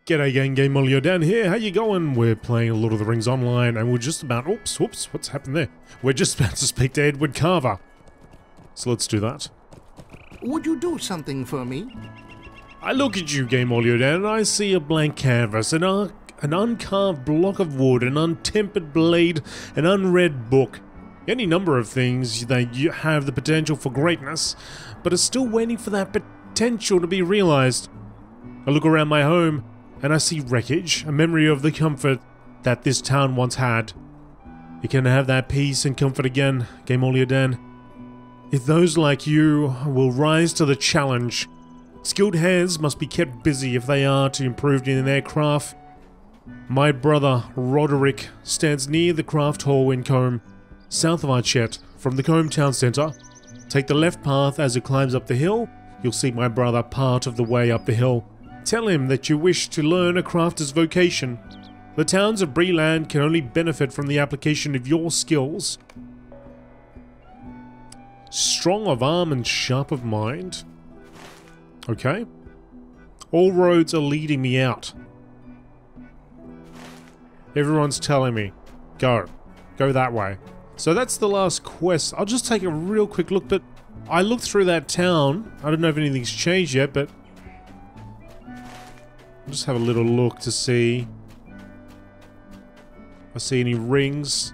G'day gang, GameolioDan here, how you going? We're playing Lord of the Rings Online and we're just about... Oops, whoops, what's happened there? We're just about to speak to Edward Carver. So let's do that. Would you do something for me? I look at you, GameolioDan, and I see a blank canvas, an uncarved block of wood, an untempered blade, an unread book. Any number of things that you have the potential for greatness, but are still waiting for that potential to be realized. I look around my home, and I see wreckage, a memory of the comfort that this town once had. You can have that peace and comfort again, GameolioDan. If those like you will rise to the challenge, skilled hands must be kept busy if they are to improve in their craft. My brother, Roderick, stands near the craft hall in Combe, south of Archet, from the Combe town centre. Take the left path as it climbs up the hill. You'll see my brother part of the way up the hill. Tell him that you wish to learn a crafter's vocation. The towns of Breland can only benefit from the application of your skills. Strong of arm and sharp of mind. Okay. All roads are leading me out. Everyone's telling me, go. Go that way. So that's the last quest. I'll just take a real quick look, but I looked through that town. I don't know if anything's changed yet, but I'll just have a little look to see if I see any rings.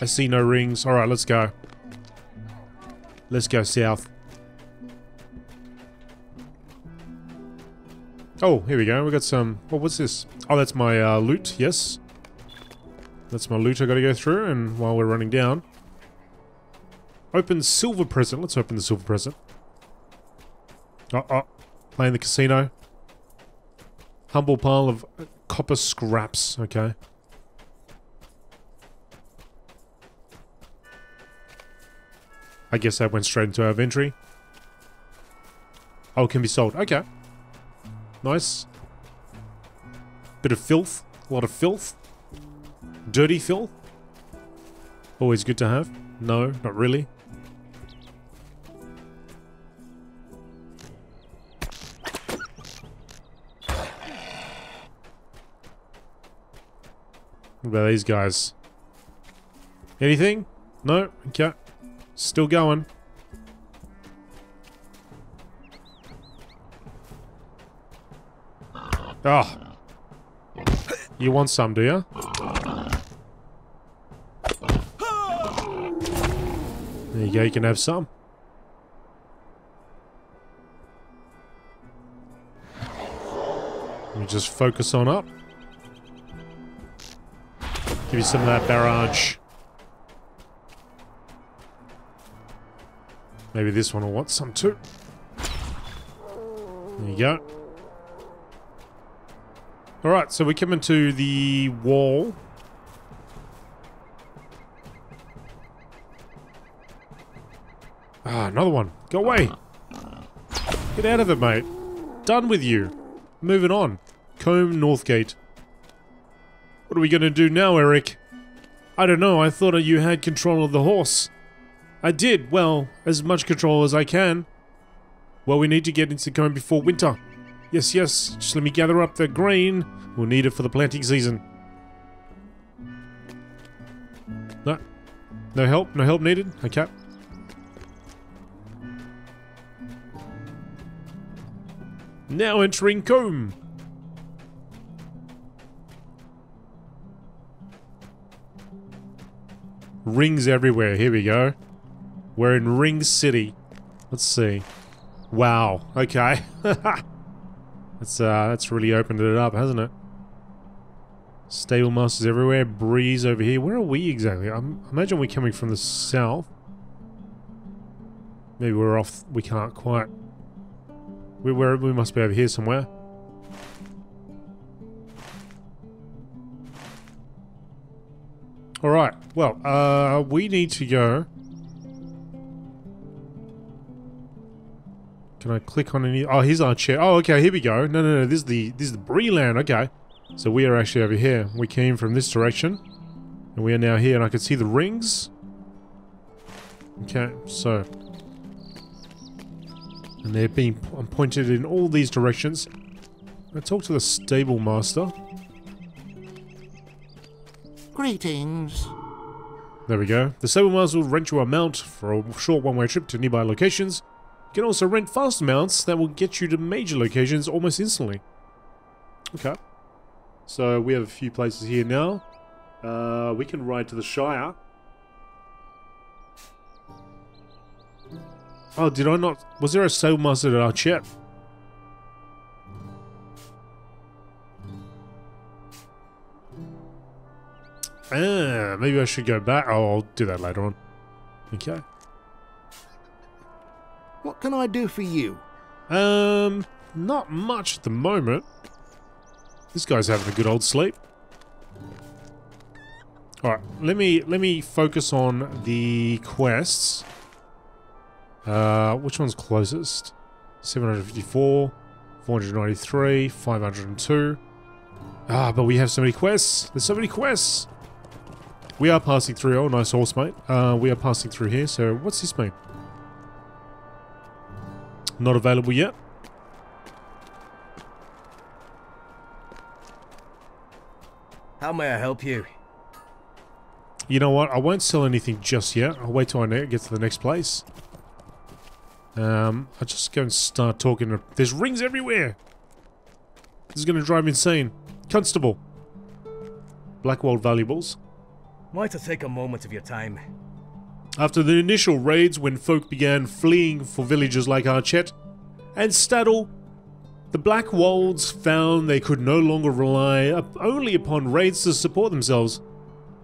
I see no rings. Alright, let's go. Let's go south. Oh, here we go. We got some... Oh, what's this? Oh, that's my loot. Yes. That's my loot I gotta go through, and while we're running down... Open silver present. Let's open the silver present. Playing the casino. Humble pile of copper scraps. Okay. I guess that went straight into our inventory. Oh, it can be sold. Okay. Nice. Bit of filth. A lot of filth. Dirty filth. Always good to have. No, not really. What about these guys? Anything? No? Okay. Still going. Oh. You want some, do you? There you go, you can have some. Let me just focus on up. Give you some of that barrage. Maybe this one will want some too. There you go. Alright, so we're coming to the wall. Ah, another one. Go away. Get out of it, mate. Done with you. Moving on. Combe Northgate. What are we going to do now, Eric? I don't know. I thought you had control of the horse. I did. Well, as much control as I can. Well, we need to get into Combe before winter. Yes, yes. Just let me gather up the grain. We'll need it for the planting season. No. No help? No help needed? Okay. Now entering Combe. Rings everywhere. Here we go. We're in Ring City. Let's see. Wow. Okay. That's really opened it up, hasn't it? Stable masters everywhere. Breeze over here. Where are we exactly? I imagine we're coming from the south. Maybe we're off. We can't quite. We must be over here somewhere. Alright. Well, we need to go. Can I click on any? Oh, here's our chair. Oh, okay, here we go. No. This is the Breland. Okay, so we are actually over here. We came from this direction, and we are now here. And I can see the rings. Okay, so And they're being pointed in all these directions. I talk to the stable master. Greetings. There we go. The stable master will rent you a mount for a short one-way trip to nearby locations. You can also rent fast mounts that will get you to major locations almost instantly. Okay. So we have a few places here now. We can ride to the Shire. Oh, did I not... Was there a stable master at our chat? Maybe I should go back. Oh, I'll do that later on. Okay. What can I do for you? Not much at the moment. This guy's having a good old sleep. Alright, let me focus on the quests. Which one's closest? 754, 493, 502. Ah, but we have so many quests. There's so many quests. We are passing through. Oh, nice horse, mate. We are passing through here. So, what's this mean? Not available yet. How may I help you? You know what? I won't sell anything just yet. I'll wait till I get to the next place. I'll just go and start talking. There's rings everywhere. This is going to drive me insane. Constable. Blackwold valuables. Might I take a moment of your time? After the initial raids, when folk began fleeing for villages like Archet and Staddle, the Blackwolds found they could no longer rely only upon raids to support themselves.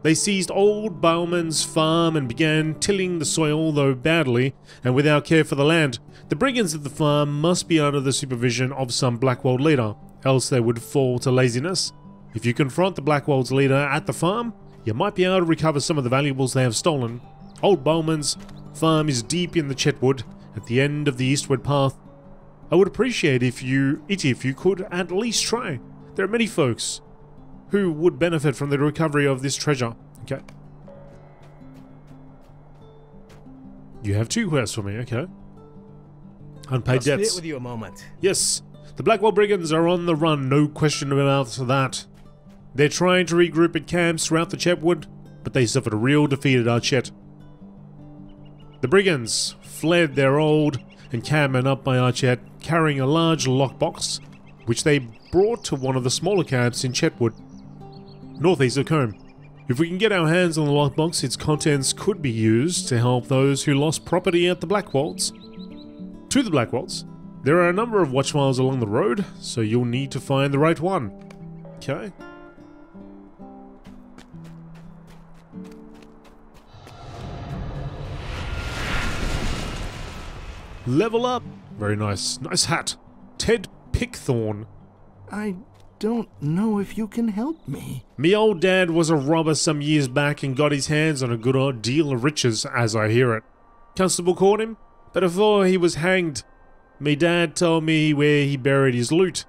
They seized old Bauman's farm and began tilling the soil, though badly, and without care for the land. The brigands at the farm must be under the supervision of some Blackwold leader, else they would fall to laziness. If you confront the Blackwold's leader at the farm, you might be able to recover some of the valuables they have stolen. Old Bowman's farm is deep in the Chetwood, at the end of the eastward path. I would appreciate if you could at least try. There are many folks who would benefit from the recovery of this treasure. Okay. You have 2 quests for me, okay. Unpaid I'll debts. sit with you a moment. Yes, the Blackwell Brigands are on the run, no question about that. They're trying to regroup at camps throughout the Chetwood, but they suffered a real defeat at Archet. The Brigands fled their old encampment up by Archet, carrying a large lockbox, which they brought to one of the smaller camps in Chetwood, northeast of Combe. If we can get our hands on the lockbox, its contents could be used to help those who lost property at the Blackwolds. To the Blackwolds, there are a number of watchmiles along the road, so you'll need to find the right one. Okay. Level up! Very nice. Nice hat. Ted Pickthorn. I don't know if you can help me. Me old dad was a robber some years back and got his hands on a good old deal of riches, as I hear it. Constable caught him, but before he was hanged, me dad told me where he buried his loot.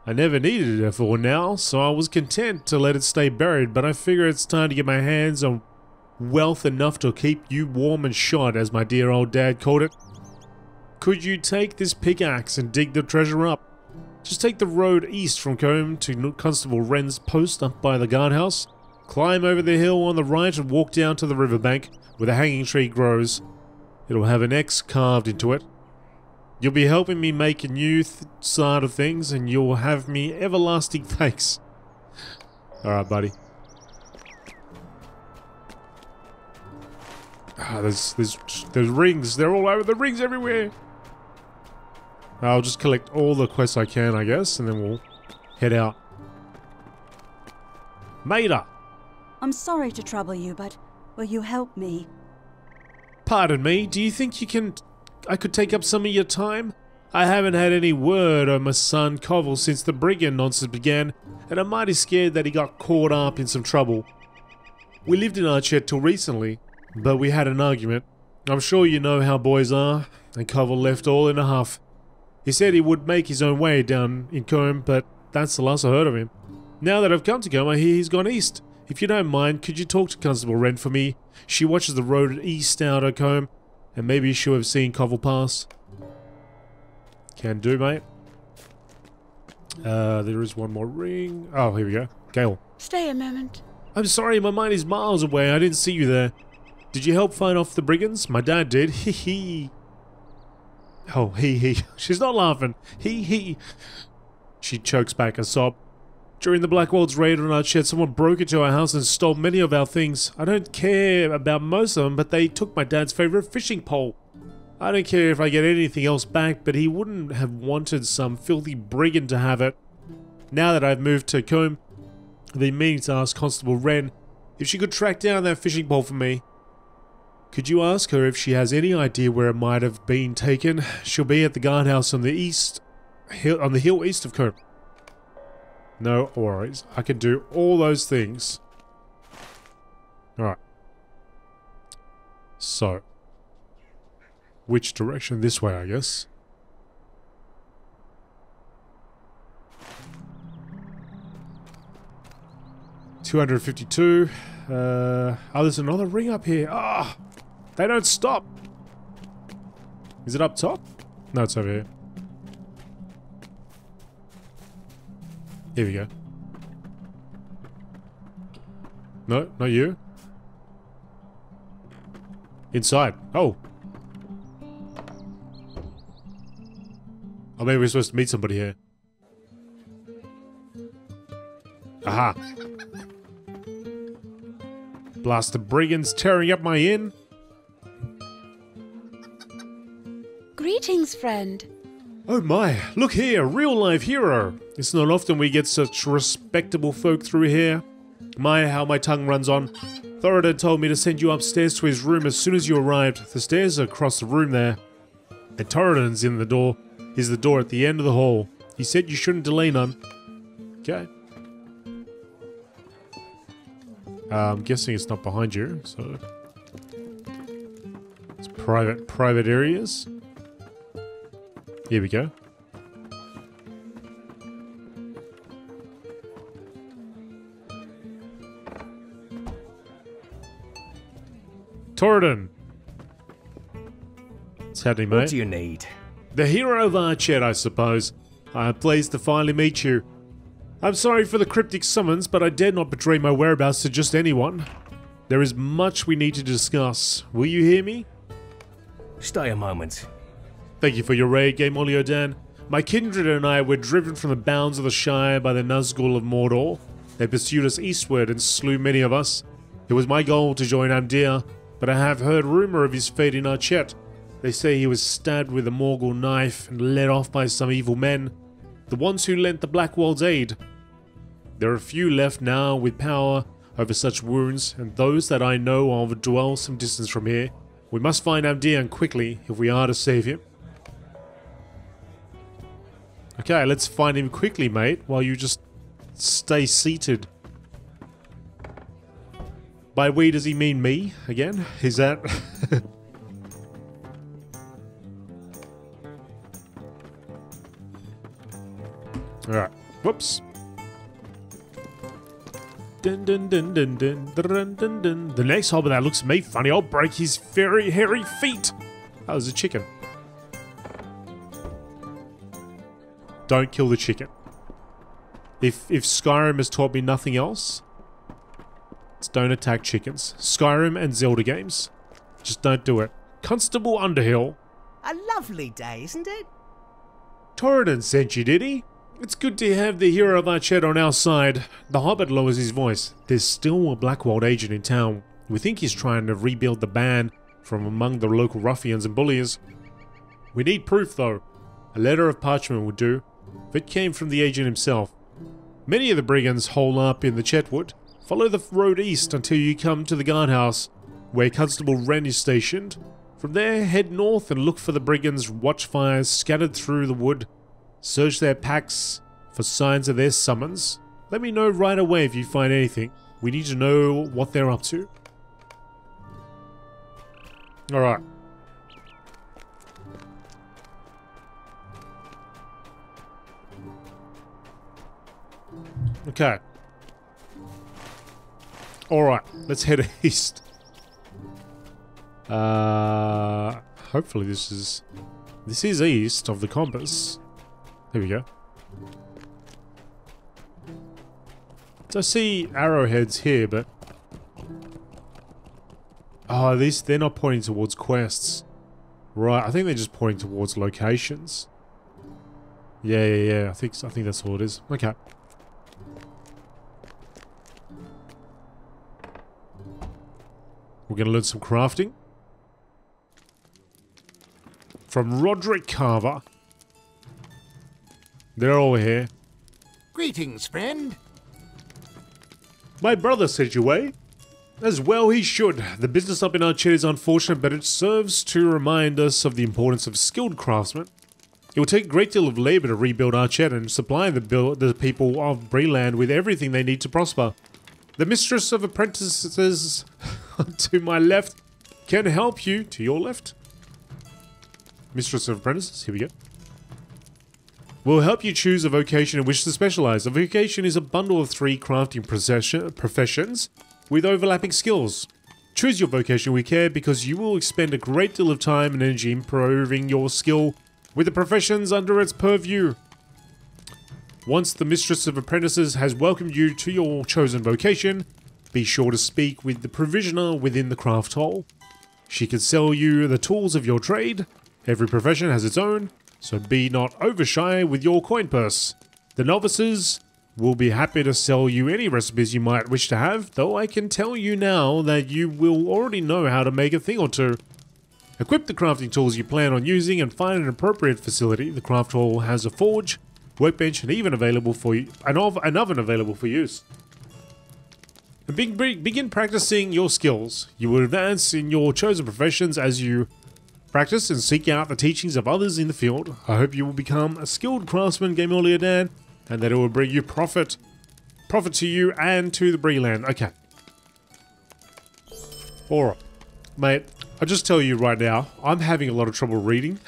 I never needed it for now, so I was content to let it stay buried, but I figure it's time to get my hands on wealth enough to keep you warm and shod, as my dear old dad called it. Could you take this pickaxe and dig the treasure up? Just take the road east from Combe to Constable Wren's post up by the guardhouse. Climb over the hill on the right and walk down to the riverbank where the hanging tree grows. It'll have an X carved into it. You'll be helping me make a new side of things and you'll have me everlasting thanks. Alright, buddy. Ah, there's rings. They're all over. The rings everywhere. I'll just collect all the quests I can, I guess, and then we'll head out. Maida! I'm sorry to trouble you, but will you help me? Pardon me, do you think I could take up some of your time? I haven't had any word on my son Koval since the brigand nonsense began, and I'm mighty scared that he got caught up in some trouble. We lived in Archet till recently, but we had an argument. I'm sure you know how boys are, and Koval left all in a huff. He said he would make his own way down in Combe, but that's the last I heard of him. Now that I've come to Combe, I hear he's gone east. If you don't mind, could you talk to Constable Wren for me? She watches the road east out of Combe, and maybe she'll have seen Koval pass. Can do, mate. There is one more ring. Oh, here we go. Gale. Stay a moment. I'm sorry, my mind is miles away. I didn't see you there. Did you help fight off the brigands? My dad did. Hee hee. Oh, hee hee. She's not laughing. Hee hee. She chokes back a sob. During the Blackwald's raid on our shed, someone broke into our house and stole many of our things. I don't care about most of them, but they took my dad's favorite fishing pole. I don't care if I get anything else back, but he wouldn't have wanted some filthy brigand to have it. Now that I've moved to Combe, I've been meaning to ask Constable Wren if she could track down that fishing pole for me. Could you ask her if she has any idea where it might have been taken? She'll be at the guardhouse on the hill east of Combe. No worries. I can do all those things. Alright. So. Which direction? This way, I guess. $252. Oh, there's another ring up here. Ah! They don't stop! Is it up top? No, it's over here. Here we go. No, not you. Inside. Oh. Oh, maybe we're supposed to meet somebody here. Aha. Blast the brigands tearing up my inn. Greetings, friend. Oh my, look here, real life hero. It's not often we get such respectable folk through here. My, how my tongue runs on. Thoradan told me to send you upstairs to his room as soon as you arrived. The stairs are across the room there. And Thoradan's in the door. Is the door at the end of the hall. He said you shouldn't delay none. Okay. I'm guessing it's not behind you, so... It's private areas. Here we go. Thoradan! What's happening, mate? What do you need? The hero of our chat, I suppose. I am pleased to finally meet you. I'm sorry for the cryptic summons, but I dare not betray my whereabouts to just anyone. There is much we need to discuss. Will you hear me? Stay a moment. Thank you for your raid, GameolioDan. My kindred and I were driven from the bounds of the Shire by the Nazgul of Mordor. They pursued us eastward and slew many of us. It was my goal to join Amdir, but I have heard rumor of his fate in our chat. They say he was stabbed with a Morgul knife and led off by some evil men, the ones who lent the Blackwald's aid. There are few left now with power over such wounds, and those that I know of dwell some distance from here. We must find Amdir quickly if we are to save him. Okay, let's find him quickly, mate, while you just stay seated. By we, does he mean me again? Is that... Alright. Whoops. Dun, dun, dun, dun, dun, dun, dun, dun. The next hobbit that looks at me funny, I'll break his very hairy feet. That was a chicken. Don't kill the chicken. If Skyrim has taught me nothing else, it's don't attack chickens. Skyrim and Zelda games. Just don't do it. Constable Underhill. A lovely day, isn't it? Thoradan sent you, did he? It's good to have the hero of our chat on our side. The hobbit lowers his voice. There's still a Blackwald agent in town. We think he's trying to rebuild the band from among the local ruffians and bullies. We need proof, though. A letter of parchment would do. If it came from the agent himself. Many of the brigands hole up in the Chetwood. Follow the road east until you come to the guardhouse, where Constable Wren is stationed. From there, head north and look for the brigands' watchfires scattered through the wood. Search their packs for signs of their summons. Let me know right away if you find anything. We need to know what they're up to. Alright. Okay. Alright, let's head east. Hopefully this is... This is east of the compass. Here we go. So I see arrowheads here, but... Oh, they're not pointing towards quests. Right, I think they're just pointing towards locations. Yeah. I think that's all it is. Okay. We're going to learn some crafting. From Roderick Carver. They're all here. Greetings, friend. My brother sent you away. As well he should. The business up in our chat is unfortunate, but it serves to remind us of the importance of skilled craftsmen. It will take a great deal of labor to rebuild our chat and supply the people of Breland with everything they need to prosper. The mistress of apprentices to my left can help you to your left. Mistress of apprentices, here we go. Will help you choose a vocation in which to specialize. A vocation is a bundle of 3 crafting professions with overlapping skills. Choose your vocation with care because you will expend a great deal of time and energy improving your skill with the professions under its purview. Once the Mistress of Apprentices has welcomed you to your chosen vocation, be sure to speak with the provisioner within the craft hall. She can sell you the tools of your trade. Every profession has its own, so be not overshy with your coin purse. The novices will be happy to sell you any recipes you might wish to have, though I can tell you now that you will already know how to make a thing or two. Equip the crafting tools you plan on using and find an appropriate facility. The craft hall has a forge, workbench, and even available for you, an oven available for use. And begin practicing your skills. You will advance in your chosen professions as you practice and seek out the teachings of others in the field. I hope you will become a skilled craftsman, GameolioDan, and that it will bring you profit to you and to the Breland. Okay. Alright. Mate, I'll just tell you right now, I'm having a lot of trouble reading.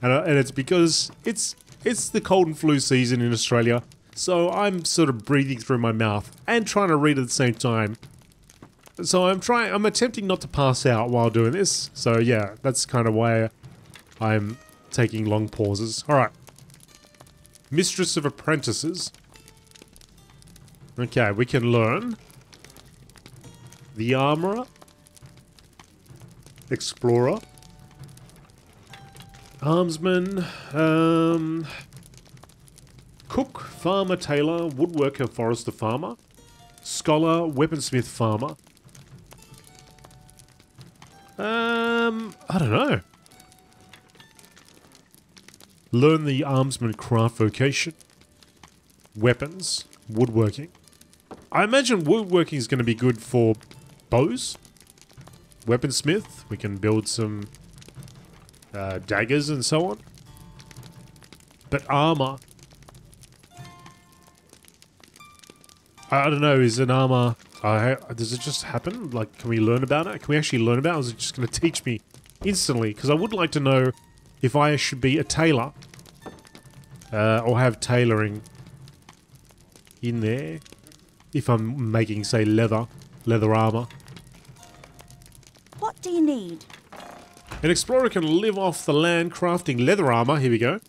and it's because it's the cold and flu season in Australia. So I'm sort of breathing through my mouth and trying to read at the same time. So I'm attempting not to pass out while doing this. So yeah, that's kind of why I'm taking long pauses. Alright. Mistress of Apprentices. Okay, we can learn the Armorer, Explorer, Armsman, Cook, Farmer, Tailor, Woodworker, Forester, Farmer, Scholar, Weaponsmith, Farmer. I don't know. Learn the Armsman craft vocation. Weapons, woodworking. I imagine woodworking is going to be good for bows. Weaponsmith, we can build some daggers and so on. But armor, I don't know, is an armor... does it just happen? Like, can we learn about it? Can we actually learn about it? Or is it just going to teach me instantly? Because I would like to know if I should be a tailor. Or have tailoring in there. If I'm making, say, leather armor. What do you need? An explorer can live off the land crafting leather armor, here we go,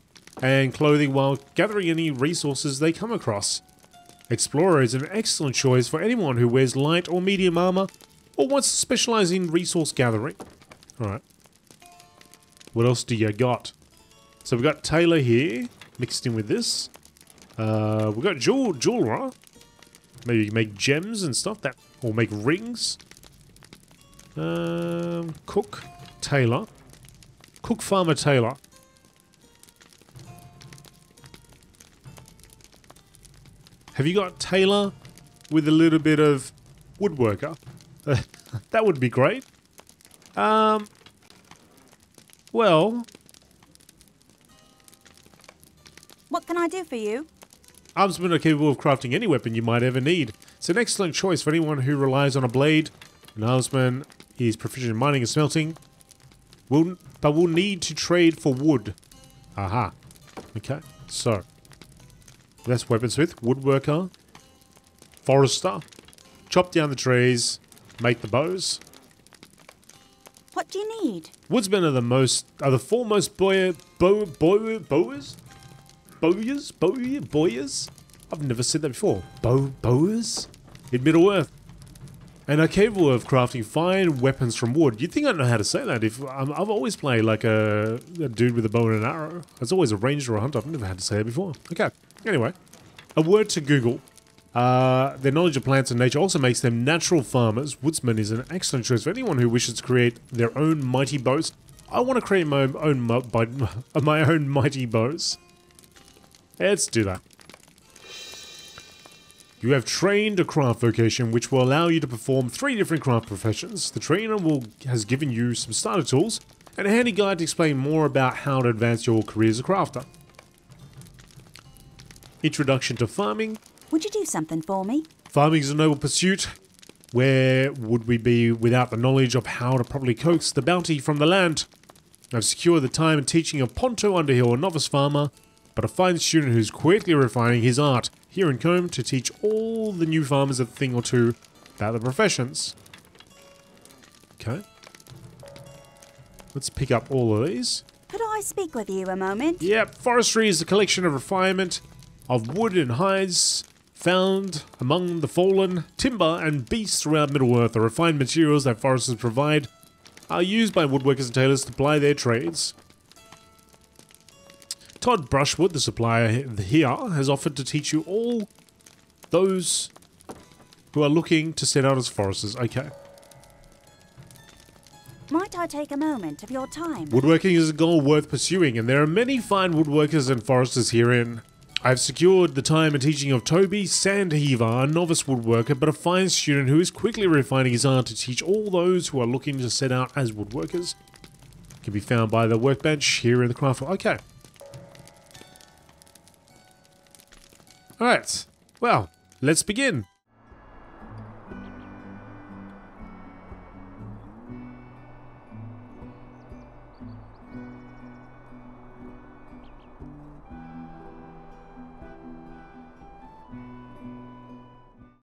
and clothing while gathering any resources they come across. Explorer is an excellent choice for anyone who wears light or medium armor or wants to specialize in resource gathering. Alright. What else do you got? So we've got Tailor here, mixed in with this. We've got jeweler. Maybe you can make gems and stuff, that, or make rings. Cook, Tailor. Cook, Farmer, Tailor. Have you got Tailor with a little bit of Woodworker? That would be great. Well... What can I do for you? Armsmen are capable of crafting any weapon you might ever need. It's an excellent choice for anyone who relies on a blade. An armsman is proficient in mining and smelting, but will need to trade for wood. Aha. Okay, so... that's weaponsmith, woodworker, forester, chop down the trees, make the bows. What What do you need? Woodsmen are the foremost bowyers? I've never said that before. Bowers? In Middle-earth. And are capable of crafting fine weapons from wood. You'd think I'd know how to say that. I've always played like a dude with a bow and an arrow. It's always a ranger or a hunter. I've never had to say that before. Okay. Anyway. A word to Google. Their knowledge of plants and nature also makes them natural farmers. Woodsman is an excellent choice for anyone who wishes to create their own mighty bows. I want to create my own mighty bows. Let's do that. You have trained a craft vocation which will allow you to perform 3 different craft professions. The trainer has given you some starter tools and a handy guide to explain more about how to advance your career as a crafter. Introduction to farming. Would you do something for me? Farming is a noble pursuit. Where would we be without the knowledge of how to properly coax the bounty from the land? I've secured the time and teaching of Ponto Underhill, a novice farmer, but a fine student who's quickly refining his art here in Combe to teach all the new farmers a thing or two about the professions. Okay. Let's pick up all of these. Could I speak with you a moment? Yep, forestry is a collection of refinement of wood and hides found among the fallen, timber and beasts throughout Middle-earth. The refined materials that foresters provide are used by woodworkers and tailors to ply their trades. Todd Brushwood, the supplier here, has offered to teach you all those who are looking to set out as foresters. Okay. Might I take a moment of your time? Woodworking is a goal worth pursuing, and there are many fine woodworkers and foresters herein. I've secured the time and teaching of Toby Sandheaver, a novice woodworker, but a fine student who is quickly refining his art to teach all those who are looking to set out as woodworkers. Can be found by the workbench here in the craft hall. Okay. Alright, well, let's begin.